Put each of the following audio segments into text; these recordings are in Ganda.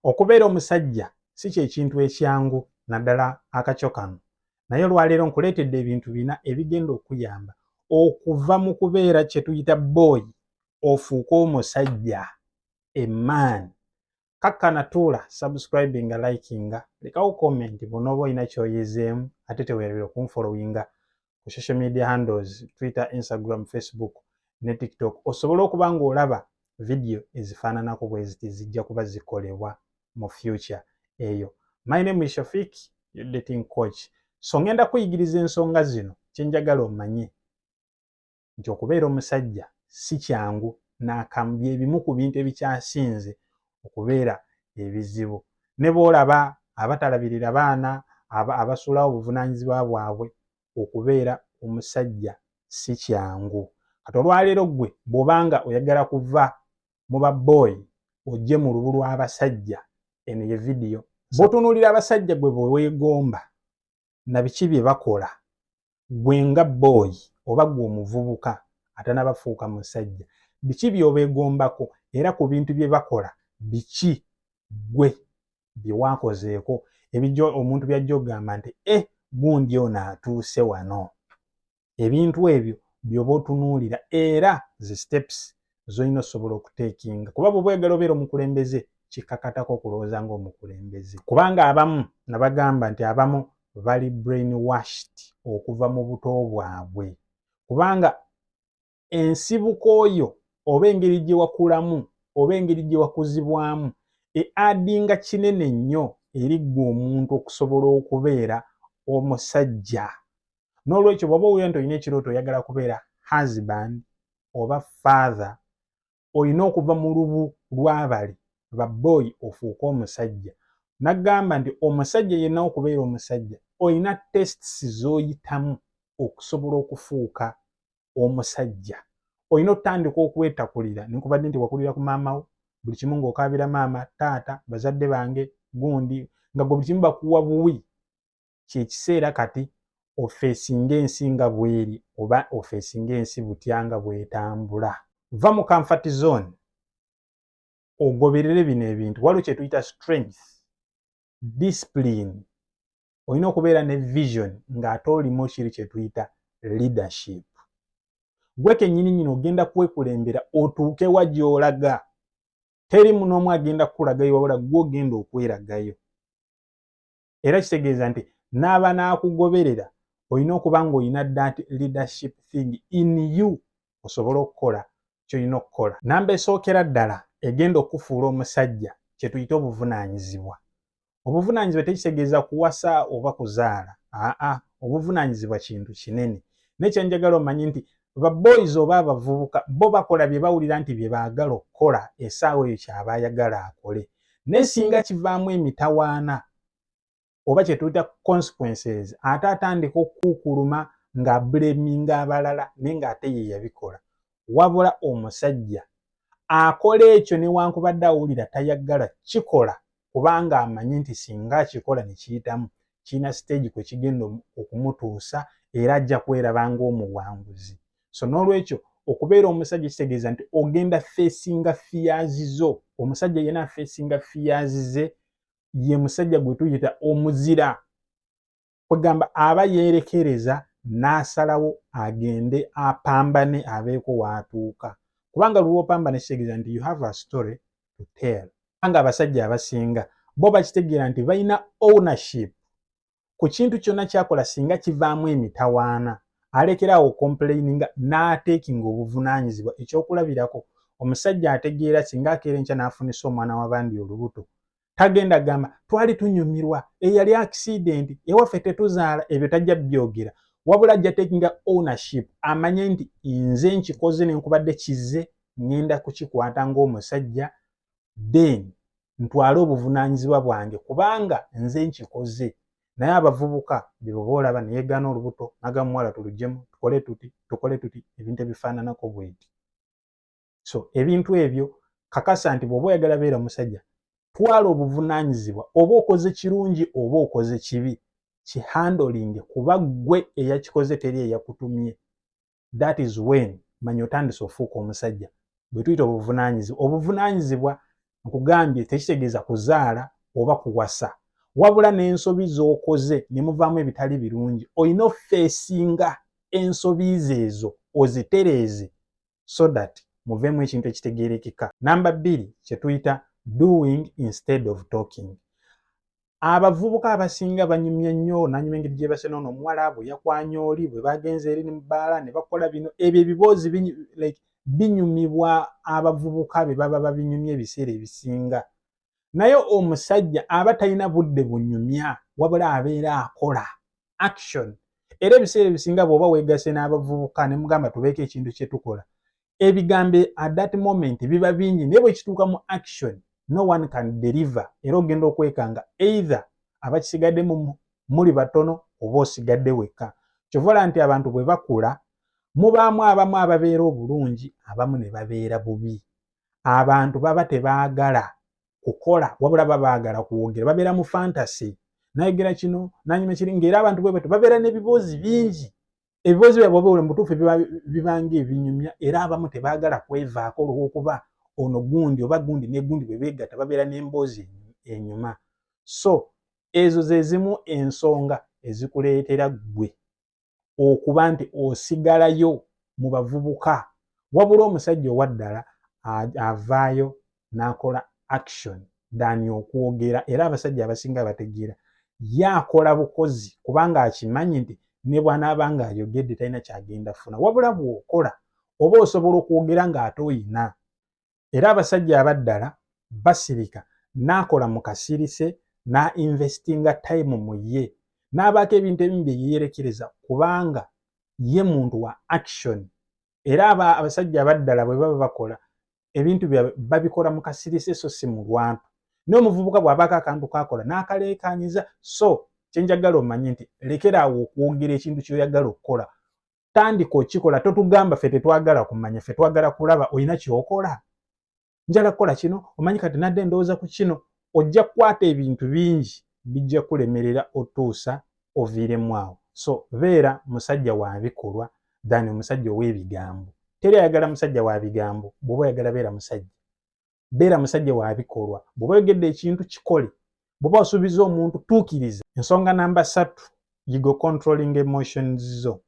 Okubeera omusajja si kye kintu ekyangu naddala akakyo kano. Naye olwaleero nkuleetedde ebintu bina ebigenda okuyamba okuva mu kubeera kye tuyita boy ofuuke omusajja, a man. Kakkana tuula, subscribinga, likinga, lekawo comment bw'onooba olina ky'oyizeemu, ate teweerabira okunfollowinga ku social media handles, Twitter, Instagram, Facebook ne TikTok, osobole okuba ng'olaba video ezifaananako bwe ziti zijja kuba zikolebwa mu future eyo. My name is Shafiq, your dating coach. So ngenda kuyigiriza ensonga zino kye njagala omanye nti okubeera omusajja si kyangu n'akamu, bye bimu ku bintu ebikyasinze okubeera ebizibu. Ne bw'olaba abatalabirira baana, abasuulawo obuvunaanyizibwa bwabwe, okubeera omusajja si kyangu. Kati olwaleero ggwe bw'obanga oyagala kuva mu ba boy ojje mu lubu lw'abasajja, eno ye video. Bw'otunuulira abasajja gwe bwe weegomba na biki bye bakola, gwe nga boy oba gwe omuvubuka atanabafuuka musajja, biki by'obeegombako era ku bintu bye bakola biki gwe bye waakozeeko ebijjo omuntu by'ajja ogamba nti gundi ono atuuse wano. Ebintu ebyo by'oba otunuulira era zi steps z'olina osobola okuteekinga, kuba bw'oba oyagala obeera omukulembeze kikakatako okulowooza ng'omukulembeze. Kubanga abamu nabagamba nti abamu bali brainwashed okuva mu buto bwabwe, kubanga ensibuko yo oba engeri gye wakulamu oba engeri gye wakuzibwamu adinga kinene nnyo eri ggwe omuntu okusobola okubeera omusajja. N'olwekyo bw'oba owulira nti olina ekirooto oyagala kubeera husband oba father, olina okuva mu lubu lw'abali ba boy ofuuke omusajja. Nagamba nti omusajja yenna okubeera omusajja olina tests z'oyitamu okusobola okufuuka omusajja. Olina otandika okwetakulira, nenkubadde nti wakulira ku maama wo, buli kimu ng'okaabira maama, taata, bazadde bange, gundi, nga gwe buli kimu bakuwa buwi. Kye kiseera kati ofeesinga ensi nga bw'eri oba ofeesinga ensi butya nga bw'etambula. Va mu comfort zone ogoberere bino ebintu. Waliwo kye tuyita strength, discipline. Olina okubeera ne vision ng'ate olimu kiri kye tuyita leadership. Gwe kennyini nnyini ogenda kwekulembera otuuke wa gy'olaga. Teri n'omu agenda kukulagayo wabula gwe ogenda okweragayo. Era kitegeeza nti n'aba n'akugoberera olina okuba ng'olina that leadership thing in you osobole okukola ky'olina okukola. Namba esookera ddala egenda okufuula omusajja kye tuyita obuvunaanyizibwa. Obuvunaanyizibwa tekitegeeza kuwasa oba kuzaala. Obuvunaanyizibwa kintu kinene. Nekye njagala omanye nti ba boys oba abavubuka bo bakola bye bawulira nti bye baagala okukola essaawa eyo kyaba ayagala akole. Naye singa kivaamu emitawaana oba kye tuyita consequences, ate atandika okukuluma ng'ableminga abalala naye ng'ate ye yabikola. Wabula omusajja akola ekyo newankubadde awulira tayagala kikola kubanga amanyi nti singa akikola ne kiyitamu kirina stage kwe kigenda okumutuusa era ajja kweraba ng'omuwanguzi. So n'olwekyo okubeera omusajja kitegeeza nti ogenda feesinga fears zo. Omusajja yenna feesinga fears ze ye musajja gwe tuyita omuzira. Kwegamba aba yeerekereza n'asalawo agende apambane abeeko w'atuuka. Kubanga lw'opambana kitegeeza nti you have a story to tell. Kubanga abasajja abasinga bo bakitegeera nti balina ownership ku kintu kyonna kyakola singa kivaamu emitawaana. Alekeraawo complaininga n'ateekinga obuvunaanyizibwa. Ekyokulabirako omusajja ategeera singa akeera enkya n'afunisa omwana w'abandi olubuto, tagenda gamba twali tunyumirwa, eyali accident, ewaffe tetuzaala, ebyo tajja byogera. Wabula ajja takinga ownership, amanye nti nze nkikoze nenkubadde kizze, ngenda kukikwata ng'omusajja, then ntwale obuvunaanyizibwa bwange kubanga nze nkikoze. Naye abavubuka be bwe boolaba ne yeegaana olubuto n'agamba muwala tulugyemu tukole tuti ebintu ebifaananako bw'eti. So ebintu ebyo kakasa nti bw'oba oyagala beera omusajja, twala obuvunaanyizibwa oba okoze kirungi oba okoze kibi, kihandolinge kuba ggwe eyakikoze teri eyakutumye. That is when manya otandise ofuuka omusajja. Bwe tuyita obuvunaanyizibwa nkugambye tekitegeeza kuzaala oba kuwasa, wabula n'ensobi z'okoze ne muvaamu ebitali birungi olina ofeesinga ensobi ezo ozitereeze so that muveemu ekintu ekitegeerekeka. Namba 2 kye tuyita doing instead of talking. Abavubuka abasinga banyumya nnyo nanyuma engeri gye base noono omuwala bwe yakwanya oli bwe bagenze eri mu bbaala ne bakola bino, ebyo ebiboozi binyumibwa abavubuka be baba babinyumya ebiseera ebisinga. Naye omusajja aba talina budde bunyumya, wabula abeera akola action. Era ebiseera ebisinga bw'oba weegase n'abavubuka ne mugamba tubeeko ekintu kye tukola, ebigambo at that moment biba bingi, naye bwe kituuka mu action no one can deliver. Era ogenda okwekanga either abakisigaddemu muli batono oba osigadde wekka. Kyovola nti abantu bwe bakula mubaamu abamu ababeera obulungi, abamu ne babeera bubi. Abantu baba tebaagala kukola wabula baba baagala kuwogera, babeera mu fantasy. Nayogera kino nanyuma kiri, ng'era abantu bwe batyo babeera n'ebiboozi bingi. Ebiboozi byabwe bwe mu butuufu bibanga ebinyumya, era abamu tebaagala kwevaako olw'okuba ono gundi oba gundi ne gundi bwe beegatta babeera n'emboozi enyuma. So ezo ze zimu ensonga ezikuleetera ggwe okuba nti osigalayo mu bavubuka, wabula omusajja owaddala avaayo n'akola action than okwogera. Era abasajja abasinga bategeera yaakola bukozi kubanga akimanyi nti ne bw'anaaba ng'ayogedde talina kyagenda funa, wabula bw'okola oba osobola okwogera ng'ate oyina. Era abasajja abaddala basirika n'akola mu kasirise, n'investinga time mu ye, n'abaako ebintu ebimu bye yeerekereza kubanga ye muntu wa action. Era abasajja abaddala bwe baba bakola ebintu byabwe babikola mu kasirise so si mu lwampu. Naye omuvubuka bw'abaako akantu kakola n'akaleekaanyiza. So kyenjagala omanye nti lekeraawo okwogera ekintu ky'oyagala okukola, tandika okikola. Totugamba ffe tetwagala kumanya, ffe twagala kulaba olina ky'okola. Njala kukola kino, omanyi kati nadde ndowooza ku kino. Ojja kukwata ebintu bingi bijja kulemerera otuusa oviiremu awo. So beera musajja wa bikolwa than omusajja ow'ebigambo. Teri ayagala musajja wa bigambo. Bw'oba oyagala beera musajja, beera musajja wa bikolwa. Bw'oba oyogedde ekintu kikole, bw'oba osuubiza omuntu tuukiriza. Ensonga namba 3, yigo controlling emotions zo.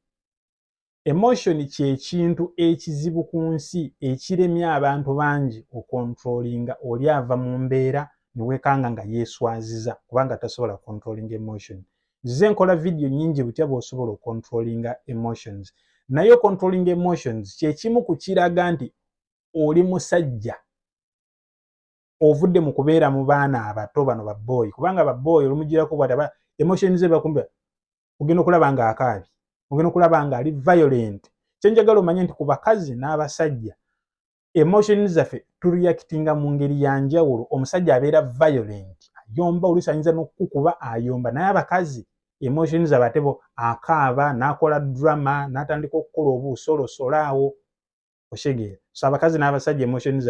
Emotion kye kintu ekizibu ku nsi ekiremya abantu bangi okontrolinga. Oli ava mu mbeera ne weekanga nga yeeswaziza kubanga tasobola controlling emotion. Nzize nkola video nnyingi butya bw'osobola okontrolinga emotions. Naye controlling emotions kye kimu ku kiraga nti oli musajja ovudde mu kubeera mu baana abato bano ba boy, kubanga ba boy olumugirako bw'ataba emotions ze bakumba ogenda okulaba nga akaabye, ogenda okulaba nga ali violent. Kyenjagala omanye nti ku bakazi n'abasajja emotions zaffe tureactinga mu ngeri ya njawulo. Omusajja abeera violent, ayomba, oluusi ayinza n'okukukuba ayomba, naye abakazi emotions abatebo akaaba n'akola drama n'atandika okukola obuusoloosolaawo oshegeera. So abakazi n'abasajja emotions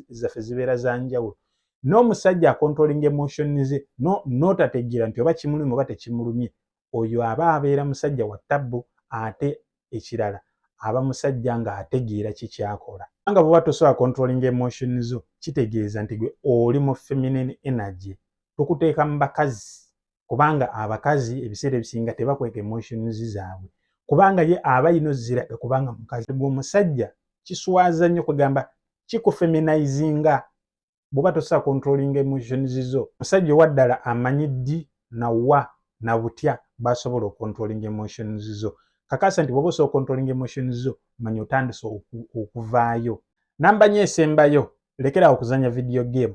zaffe zibeera za njawulo. N'omusajja akontrolinga emotions ze n'otategeera nti oba kimulumye oba tekimulumye, oyo aba abeera musajja wa ttabbu. Ate ekirala aba musajja ng'ategeera kikyakola. Nga bw'oba tosobola controlling emotions zo, kitegeeza nti gwe oli mu feminine energy. Tukuteeka mu bakazi kubanga abakazi ebiseera ebisinga tebakweka emotions zaabwe kubanga ye aba yino ziraga kubanga mukazi. Omusajja kiswaza nnyo kugamba kikufeminizinga bw'oba tosobola controlling emotions zo. Musajja owaddala amanyi ddi na wa na butya basobola okontrolinga emotions zo. Kakasa nti bw'oba osobola controlling emotions zo, manya otandise okuvaayo. Namba 4 esembayo, lekera okuzanya video game.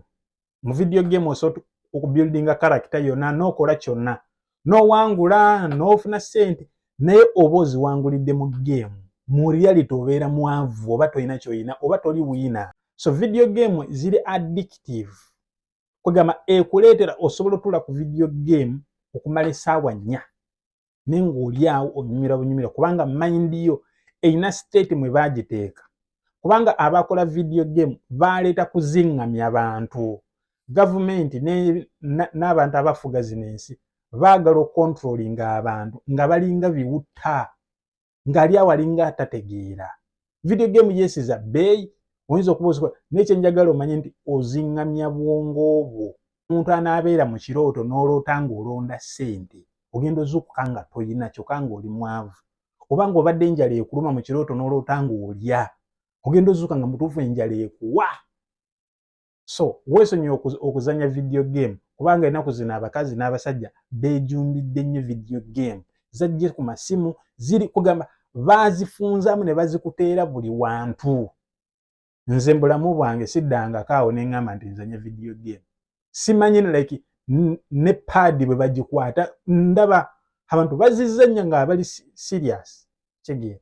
Mu video game osobola okubuildinga character yonna n'okola kyonna, n'owangula n'ofuna ssente, naye oba oziwangulidde mu game, mu reality obeera mwavu oba tolina ky'olina oba toli wiina. So video game ziri addictive. Kugamba ekuleetera osobola otula ku video game okumala essaawa 4 naye ng'oli awo onyumira bunyumira kubanga mind yo eyina state mwe baagiteeka. Kubanga abakola video game baaleeta kuzingamya abantu. Gavumenti n'abantu abafuga zino ensi baagala okontrolinga abantu nga balinga biwutta, ng'ali awo alinga atategeera. Video game yeesiza bbeeyi, oyinza okuba n'ekyenjagala omanye nti oziŋŋamya bwongo bwo. Omuntu anaabeera mu kirooto n'oloota ng'olonda ssente, ogenda ozuukuka nga toyina kyokka ng'oli mwavu. Oba ng'obadde enjala ekuluma mu kirooto n'oloota ng'olya, ogenda ozuukuka nga mutuufu enjala ekuwa. So weesonyiwe okuzannya video game kubanga ennaku zino abakazi n'abasajja beejumbidde nnyo video game. Zajje ku masimu, ziri kugamba baazifunzamu ne bazikuteera buli wantu. Nze mbulamu bwange siddangako awo ne ŋŋamba nti nzannya video game. Simanyi like ne paadi bwe bagikwata ndaba abantu bazizannya nga bali serious kyegeera,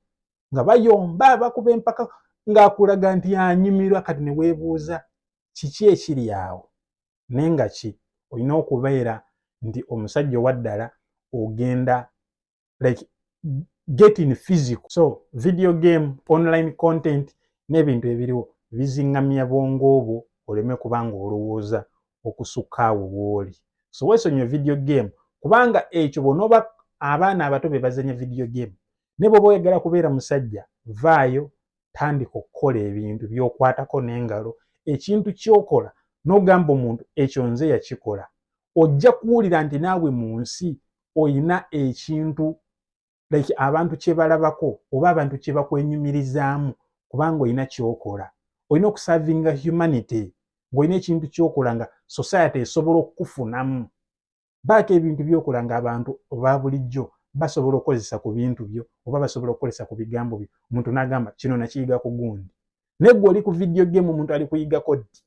nga bayomba bakuba empaka ng'akulaga nti anyumirwa. Kati ne weebuuza kiki ekiri awo? Naye nga ki? Olina okubeera nti omusajja owaddala ogenda like getting physical. So video game, online content n'ebintu ebiriwo biziŋŋamya bwongo bwo oleme kubanga olowooza okusukka awo w'oli. So weesonyiwe video game kubanga ekyo bw'onooba abaana abato be bazannya video game, ne bw'oba oyagala kubeera musajja, vaayo tandika okukola ebintu by'okwatako n'engalo. Ekintu ky'okola n'ogamba omuntu ekyo nze yakikola, ojja kuwulira nti naawe mu nsi oyina ekintu like abantu kye balabako oba abantu kye bakwenyumirizaamu kubanga oyina ky'okola. Olina okuservinga humanity ng'olina ekintu ky'okola nga society esobola okukufunamu. Baako ebintu by'okola ng'abantu ba bulijjo basobola okukozesa ku bintu byo oba basobola okukozesa ku bigambo byo. Omuntu n'agamba kino nakiyiga ku gundi. Naye ggwe oli ku video game omuntu ali kuyigako ddi?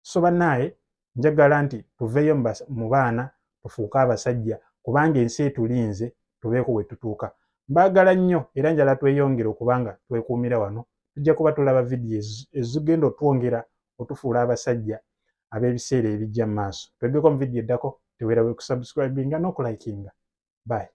So bannaaye njagala nti tuveeyo mu baana tufuuke abasajja kubanga ensi etulinze tubeeko we tutuuka. Mbaagala nnyo era njala tweyongere okubanga twekuumira wano. Tujja kuba tulaba vidiyo ezigenda otwongera otufuula abasajja ab'ebiseera ebijja mu maaso. Tweddeko mu vidiyo eddako, teweerawe kusubscribinga n'okulayikinga. Bye.